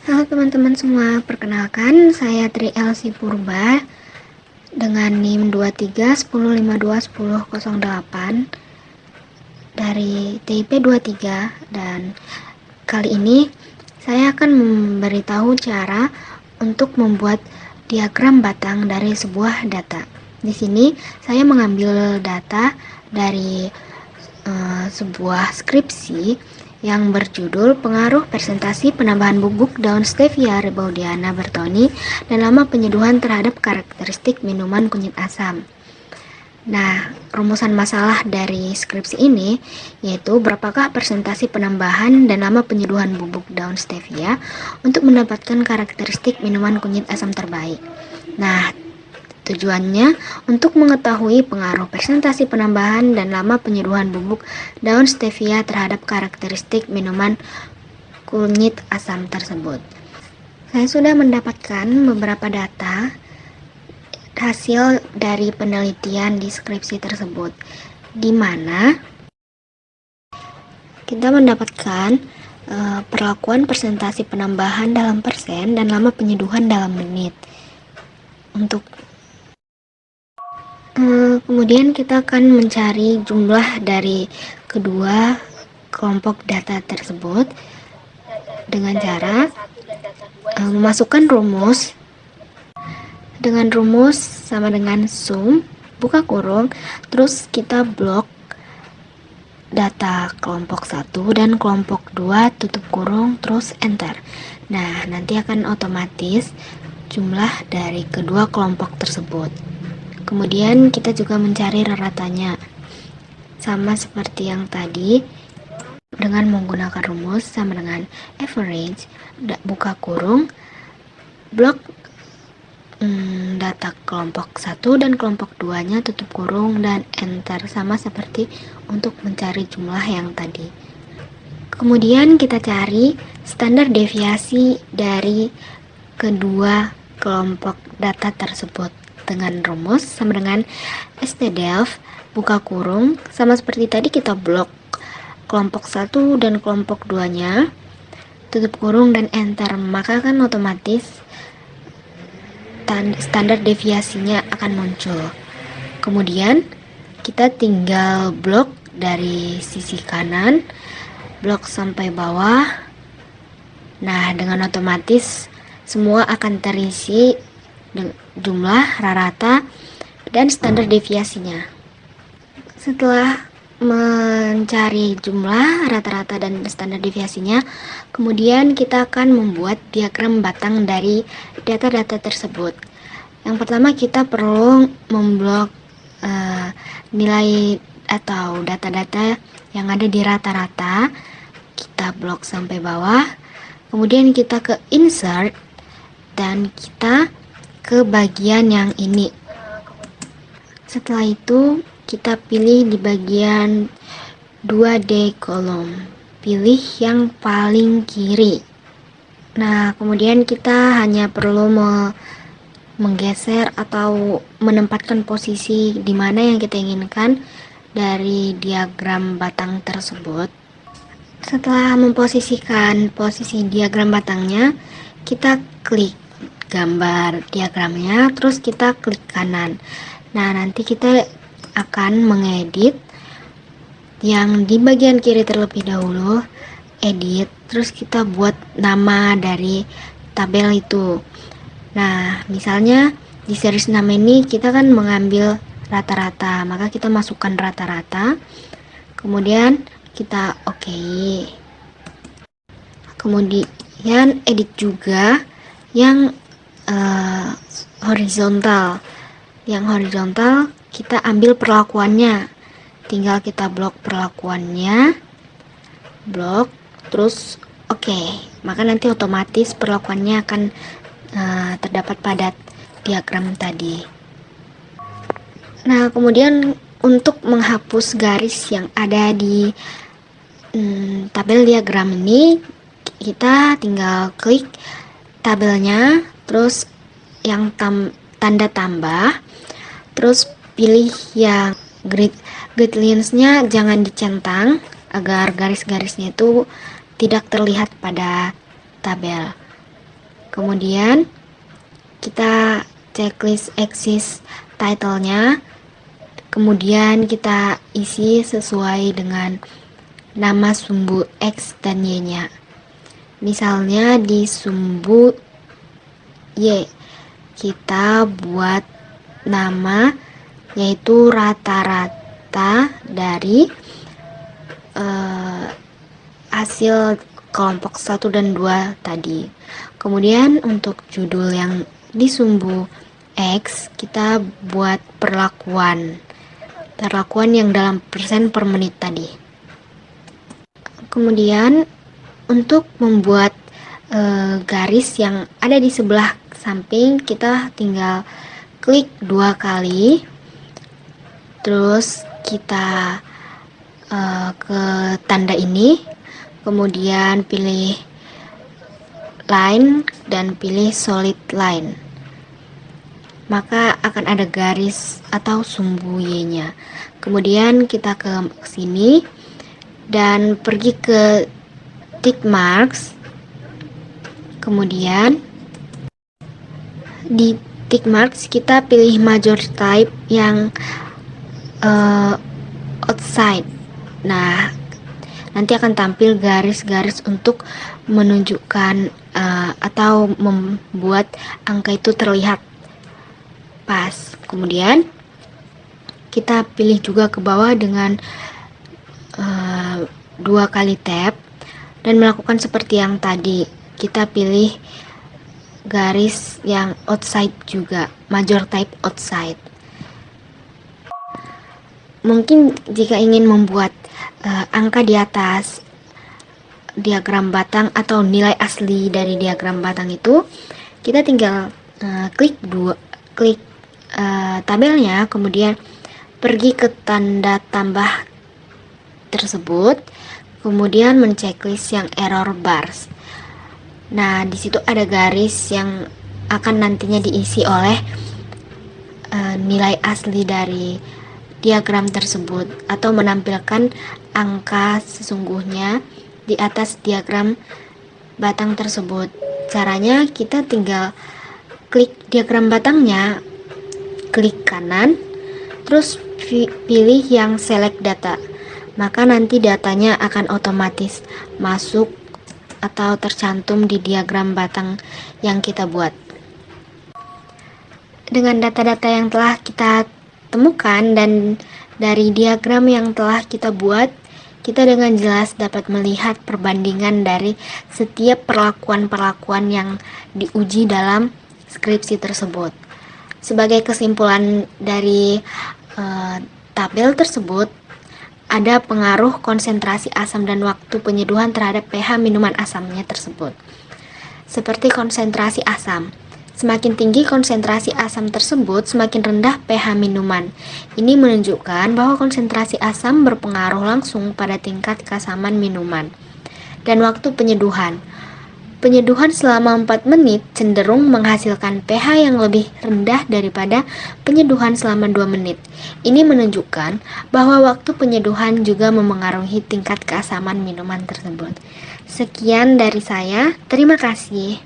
Halo teman-teman semua, perkenalkan saya Tri Elsi Purba dengan NIM 2310521008 dari TIP 23, dan kali ini saya akan memberitahu cara untuk membuat diagram batang dari sebuah data. Di sini saya mengambil data dari sebuah skripsi yang berjudul Pengaruh Presentasi Penambahan Bubuk Daun Stevia rebaudiana bertoni dan lama penyeduhan terhadap karakteristik minuman kunyit asam. Nah, rumusan masalah dari skripsi ini yaitu berapakah presentasi penambahan dan lama penyeduhan bubuk daun stevia untuk mendapatkan karakteristik minuman kunyit asam terbaik. Nah, tujuannya untuk mengetahui pengaruh presentasi penambahan dan lama penyeduhan bubuk daun stevia terhadap karakteristik minuman kunyit asam tersebut. Saya sudah mendapatkan beberapa data hasil dari penelitian di skripsi tersebut, di mana kita mendapatkan perlakuan presentasi penambahan dalam persen dan lama penyeduhan dalam menit. Kemudian kita akan mencari jumlah dari kedua kelompok data tersebut dengan cara memasukkan rumus sama dengan sum, buka kurung, terus kita blok data kelompok 1 dan kelompok 2, tutup kurung, terus enter. Nah, nanti akan otomatis jumlah dari kedua kelompok tersebut. Kemudian kita juga mencari raratanya, sama seperti yang tadi, dengan menggunakan rumus sama dengan average, buka kurung, blok data kelompok 1 dan kelompok 2 nya, tutup kurung, dan enter, sama seperti untuk mencari jumlah yang tadi. Kemudian kita cari standar deviasi dari kedua kelompok data tersebut dengan rumus sama dengan stdef, buka kurung, sama seperti tadi kita blok kelompok 1 dan kelompok 2 nya, tutup kurung, dan enter, maka kan otomatis standar deviasinya akan muncul. Kemudian kita tinggal blok dari sisi kanan, blok sampai bawah. Nah, dengan otomatis semua akan terisi jumlah, rata, dan standar deviasinya. Setelah mencari jumlah, rata-rata, dan standar deviasinya, kemudian kita akan membuat diagram batang dari data-data tersebut. Yang pertama kita perlu memblok nilai atau data-data yang ada di rata-rata. Kita blok sampai bawah, kemudian kita ke insert, dan kita ke bagian yang ini. Setelah itu kita pilih di bagian 2D kolom, pilih yang paling kiri. Nah, kemudian kita hanya perlu menggeser atau menempatkan posisi di mana yang kita inginkan dari diagram batang tersebut. Setelah memposisikan posisi diagram batangnya, kita klik gambar diagramnya, terus kita klik kanan. Nah, nanti kita akan mengedit yang di bagian kiri terlebih dahulu, edit, terus kita buat nama dari tabel itu. Nah, misalnya di series nama ini kita kan mengambil rata-rata, maka kita masukkan rata-rata, kemudian kita oke. Kemudian edit juga yang horizontal. Yang horizontal kita ambil perlakuannya, tinggal kita blok perlakuannya, blok, terus oke. Maka nanti otomatis perlakuannya akan terdapat pada diagram tadi. Nah, kemudian untuk menghapus garis yang ada di tabel diagram ini, kita tinggal klik tabelnya, terus yang tanda tambah, terus pilih yang grid lines-nya jangan dicentang agar garis-garisnya itu tidak terlihat pada tabel. Kemudian kita checklist exist title-nya, kemudian kita isi sesuai dengan nama sumbu X dan Y-nya. Misalnya di sumbu Y, kita buat nama yaitu rata-rata dari hasil kelompok 1 dan 2 tadi. Kemudian untuk judul yang di sumbu X, kita buat perlakuan yang dalam persen per menit tadi. Kemudian untuk membuat garis yang ada di sebelah samping, kita tinggal klik 2 kali, terus kita ke tanda ini, kemudian pilih line dan pilih solid line, maka akan ada garis atau sumbu Y-nya. Kemudian kita ke sini dan pergi ke tick marks. Kemudian di tick marks kita pilih major type yang outside. Nah, nanti akan tampil garis-garis untuk menunjukkan atau membuat angka itu terlihat pas. Kemudian kita pilih juga ke bawah dengan 2 kali tab dan melakukan seperti yang tadi. Kita pilih garis yang outside juga, major type outside. Mungkin jika ingin membuat angka di atas diagram batang atau nilai asli dari diagram batang itu, kita tinggal klik tabelnya, kemudian pergi ke tanda tambah tersebut, kemudian menceklis yang error bars. Nah, di situ ada garis yang akan nantinya diisi oleh nilai asli dari diagram tersebut atau menampilkan angka sesungguhnya di atas diagram batang tersebut. Caranya kita tinggal klik diagram batangnya, klik kanan, terus pilih yang select data. Maka nanti datanya akan otomatis masuk atau tercantum di diagram batang yang kita buat. Dengan data-data yang telah kita temukan dan dari diagram yang telah kita buat, kita dengan jelas dapat melihat perbandingan dari setiap perlakuan-perlakuan yang diuji dalam skripsi tersebut. Sebagai kesimpulan dari tabel tersebut, ada pengaruh konsentrasi asam dan waktu penyeduhan terhadap pH minuman asamnya tersebut. Seperti konsentrasi asam. Semakin tinggi konsentrasi asam tersebut, semakin rendah pH minuman. Ini menunjukkan bahwa konsentrasi asam berpengaruh langsung pada tingkat keasaman minuman. Dan waktu penyeduhan. Penyeduhan selama 4 menit cenderung menghasilkan pH yang lebih rendah daripada penyeduhan selama 2 menit. Ini menunjukkan bahwa waktu penyeduhan juga memengaruhi tingkat keasaman minuman tersebut. Sekian dari saya, terima kasih.